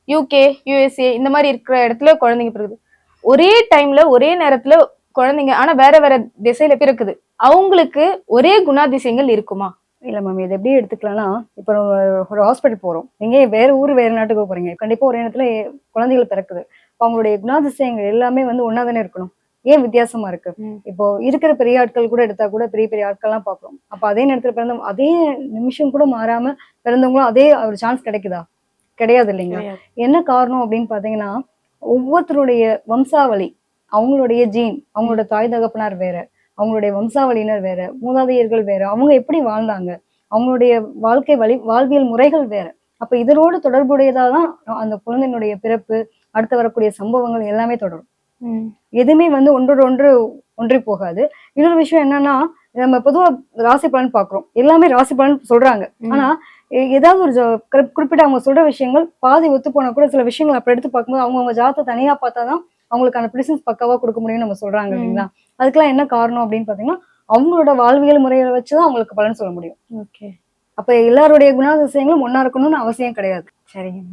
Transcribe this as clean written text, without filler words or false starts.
UK, USA இந்த மாதிரி இருக்கிற இடத்துல குழந்தைங்க பிறகுது. ஒரே டைம்ல ஒரே நேரத்துல குழந்தைங்க ஆனா வேற வேற திசையில பிறக்குது. அவங்களுக்கு ஒரே குணாதிசயங்கள் இருக்குமா? இல்ல மேம், இது எப்படி எடுத்துக்கலாம்னா, இப்போ ஒரு ஹாஸ்பிட்டல் போறோம். நீங்க வேற ஊர் வேற நாட்டுக்கு போறீங்க. கண்டிப்பா ஒரு இடத்துல குழந்தைகள் பிறக்குது. அவங்களுடைய குணாதிசயங்கள் எல்லாமே வந்து ஒன்னா தானே இருக்கணும். ஏன் வித்தியாசமா இருக்கு? இப்போ இருக்கிற பெரிய ஆட்கள் கூட எடுத்தா கூட பெரிய பெரிய ஆட்கள்லாம் பாக்குறோம். அப்ப அதே நேரத்துல பிறந்த அதே நிமிஷம் கூட மாறாம பிறந்தவங்களும் அதே ஒரு சான்ஸ் கிடைக்குதா? கிடையாது இல்லைங்களா? என்ன காரணம் அப்படின்னு பாத்தீங்கன்னா, ஒவ்வொருத்தருடைய வம்சாவளி, அவங்களுடைய ஜீன், அவங்களோட தாய் தகப்பனார் வேற, அவங்களுடைய வம்சாவளியினர் வேற, மூதாதையர்கள் வேற, அவங்க எப்படி வாழ்ந்தாங்க, அவங்களுடைய வாழ்வியல் முறைகள் வேற. அப்ப இதனோடு தொடர்புடையதாதான் அந்த குழந்தையினுடைய பிறப்பு, அடுத்து வரக்கூடிய சம்பவங்கள் எல்லாமே தொடரும். எதுவுமே வந்து ஒன்றோடு ஒன்று ஒன்றி போகாது. இன்னொரு விஷயம் என்னன்னா, நம்ம பொதுவா ராசி பலன் பாக்குறோம். எல்லாமே ராசி பலன் சொல்றாங்க. ஆனா ஏதாவது ஒரு குறிப்பிட்ட அவங்க சொல்ற விஷயங்கள் பாதி ஒத்து போனா கூட சில விஷயங்கள் அப்படி எடுத்து பார்க்கும்போது அவங்க ஜாதகத்தை தனியா பார்த்தாதான் அவங்களுக்கான ப்ரிசன்ஸ் பக்காவா கொடுக்க முடியும்னு நம்ம சொல்றாங்க இல்லைங்களா? அதுக்கெல்லாம் என்ன காரணம் அப்படின்னு பாத்தீங்கன்னா, அவங்களோட வாழ்வியல் முறைகளை வச்சுதான் அவங்களுக்கு பலன் சொல்ல முடியும். ஓகே. அப்ப எல்லாருடைய குணாதிசயங்களும் ஒன்னா இருக்கணும்னு அவசியம் கிடையாது. சரிங்க.